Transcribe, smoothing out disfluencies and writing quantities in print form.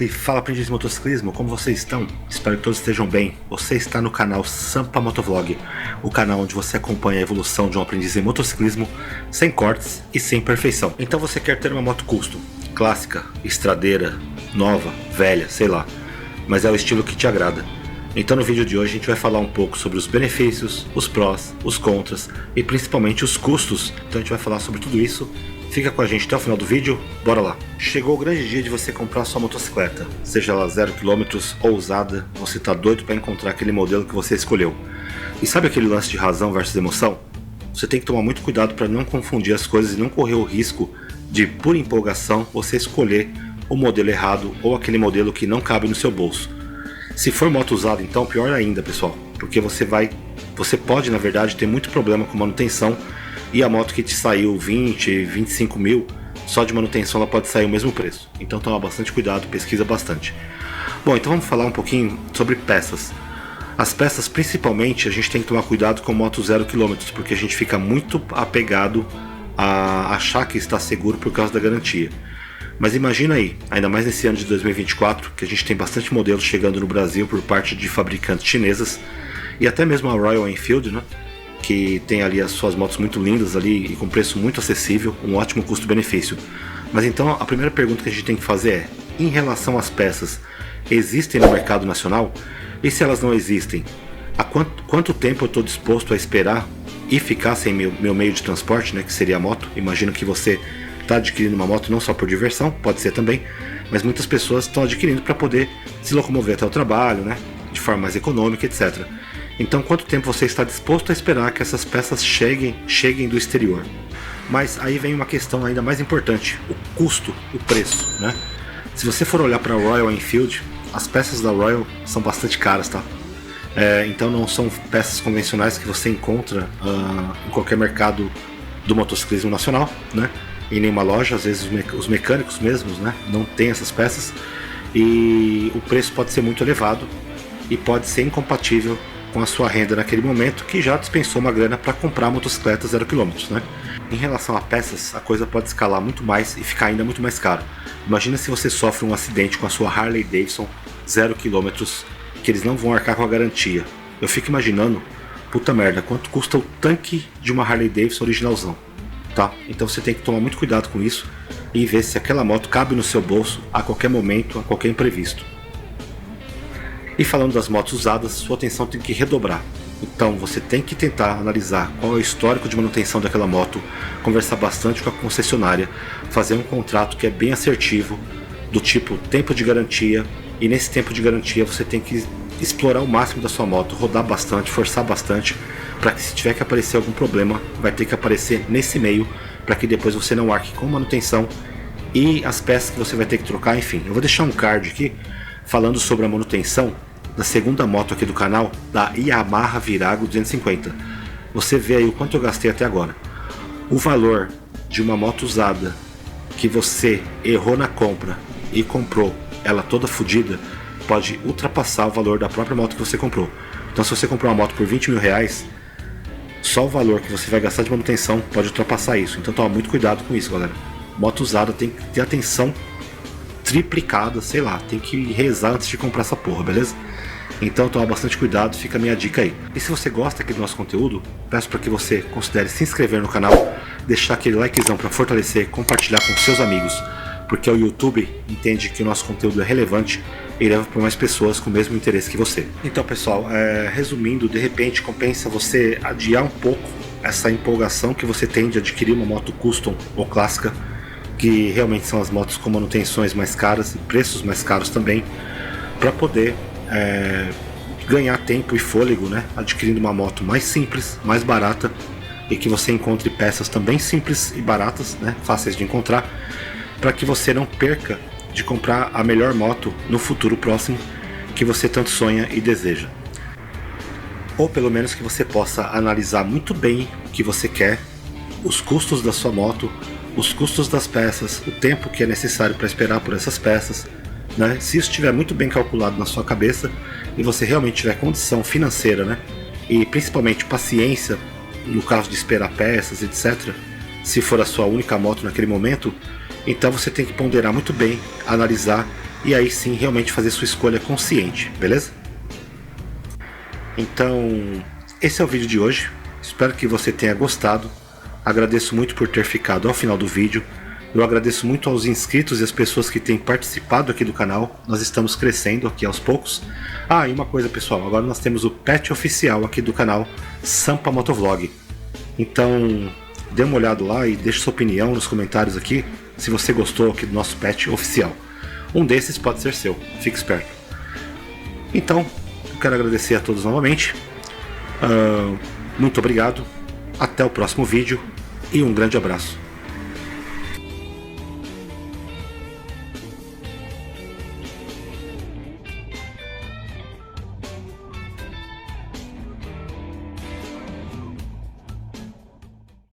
E fala, aprendiz de motociclismo, como vocês estão? Espero que todos estejam bem. Você está no canal Sampa Motovlog, o canal onde você acompanha a evolução de um aprendiz em motociclismo sem cortes e sem perfeição. Então você quer ter uma moto custom, clássica, estradeira, nova, velha, sei lá, mas é o estilo que te agrada. Então no vídeo de hoje a gente vai falar um pouco sobre os benefícios, os prós, os contras e principalmente os custos. Então a gente vai falar sobre tudo isso. Fica com a gente até o final do vídeo, bora lá! Chegou o grande dia de você comprar sua motocicleta, seja ela 0 km ou usada, você tá doido para encontrar aquele modelo que você escolheu. E sabe aquele lance de razão versus emoção? Você tem que tomar muito cuidado para não confundir as coisas e não correr o risco de, por empolgação, você escolher o modelo errado ou aquele modelo que não cabe no seu bolso. Se for moto usada, então pior ainda, pessoal, porque você pode na verdade ter muito problema com manutenção. E a moto que te saiu 20, 25 mil, só de manutenção ela pode sair o mesmo preço. Então toma bastante cuidado, pesquisa bastante. Bom, então vamos falar um pouquinho sobre peças. As peças, principalmente, a gente tem que tomar cuidado com moto 0 km, porque a gente fica muito apegado a achar que está seguro por causa da garantia. Mas imagina aí, ainda mais nesse ano de 2024, que a gente tem bastante modelos chegando no Brasil por parte de fabricantes chinesas, e até mesmo a Royal Enfield, né? Que tem ali as suas motos muito lindas ali e com preço muito acessível, um ótimo custo-benefício. Mas então a primeira pergunta que a gente tem que fazer é: em relação às peças, existem no mercado nacional? E se elas não existem, há quanto tempo eu estou disposto a esperar e ficar sem meu meio de transporte, né, que seria a moto? Imagino que você está adquirindo uma moto não só por diversão, pode ser também, mas muitas pessoas estão adquirindo para poder se locomover até o trabalho, né, de forma mais econômica, etc. Então, quanto tempo você está disposto a esperar que essas peças cheguem do exterior? Mas aí vem uma questão ainda mais importante: o custo, o preço, né? Se você for olhar para a Royal Enfield, as peças da Royal são bastante caras, tá? Então não são peças convencionais que você encontra em qualquer mercado do motociclismo nacional, né? Em nenhuma loja, às vezes os mecânicos mesmos, né, não tem essas peças, e o preço pode ser muito elevado e pode ser incompatível com a sua renda naquele momento, que já dispensou uma grana para comprar motocicleta 0 km, né? Em relação a peças, a coisa pode escalar muito mais e ficar ainda muito mais caro. Imagina se você sofre um acidente com a sua Harley Davidson 0 km, que eles não vão arcar com a garantia. Eu fico imaginando, puta merda, quanto custa o tanque de uma Harley Davidson originalzão, tá? Então você tem que tomar muito cuidado com isso e ver se aquela moto cabe no seu bolso a qualquer momento, a qualquer imprevisto. E falando das motos usadas, sua atenção tem que redobrar. Então você tem que tentar analisar qual é o histórico de manutenção daquela moto, conversar bastante com a concessionária, fazer um contrato que é bem assertivo, do tipo tempo de garantia, e nesse tempo de garantia você tem que explorar o máximo da sua moto, rodar bastante, forçar bastante, para que se tiver que aparecer algum problema, vai ter que aparecer nesse meio, para que depois você não arque com manutenção e as peças que você vai ter que trocar, enfim. Eu vou deixar um card aqui falando sobre a manutenção da segunda moto aqui do canal, da Yamaha Virago 250. Você vê aí o quanto eu gastei até agora. O valor de uma moto usada que você errou na compra e comprou ela toda fodida pode ultrapassar o valor da própria moto que você comprou. Então se você comprou uma moto por 20 mil reais, só o valor que você vai gastar de manutenção pode ultrapassar isso. Então toma muito cuidado com isso, galera. Moto usada tem que ter atenção triplicada, sei lá, tem que rezar antes de comprar essa porra, beleza? Então toma bastante cuidado, fica a minha dica aí. E se você gosta aqui do nosso conteúdo, peço para que você considere se inscrever no canal, deixar aquele likezão para fortalecer, compartilhar com seus amigos, porque o YouTube entende que o nosso conteúdo é relevante e leva para mais pessoas com o mesmo interesse que você. Então pessoal, resumindo, de repente compensa você adiar um pouco essa empolgação que você tem de adquirir uma moto custom ou clássica, que realmente são as motos com manutenções mais caras e preços mais caros também, para poder ganhar tempo e fôlego, né, adquirindo uma moto mais simples, mais barata, e que você encontre peças também simples e baratas, né, fáceis de encontrar, para que você não perca de comprar a melhor moto no futuro próximo que você tanto sonha e deseja. Ou pelo menos que você possa analisar muito bem o que você quer, os custos da sua moto, os custos das peças, o tempo que é necessário para esperar por essas peças, né? Se isso estiver muito bem calculado na sua cabeça e você realmente tiver condição financeira, né, e principalmente paciência no caso de esperar peças, etc., se for a sua única moto naquele momento, então você tem que ponderar muito bem, analisar e aí sim realmente fazer sua escolha consciente, beleza? Então, esse é o vídeo de hoje, espero que você tenha gostado, agradeço muito por ter ficado ao final do vídeo, eu agradeço muito aos inscritos e as pessoas que têm participado aqui do canal, nós estamos crescendo aqui aos poucos. E uma coisa pessoal, agora nós temos o pet oficial aqui do canal, Sampa Motovlog, então dê uma olhada lá e deixe sua opinião nos comentários aqui, se você gostou aqui do nosso pet oficial. Um desses pode ser seu, fique esperto. Então, eu quero agradecer a todos novamente. Muito obrigado. Até o próximo vídeo e um grande abraço.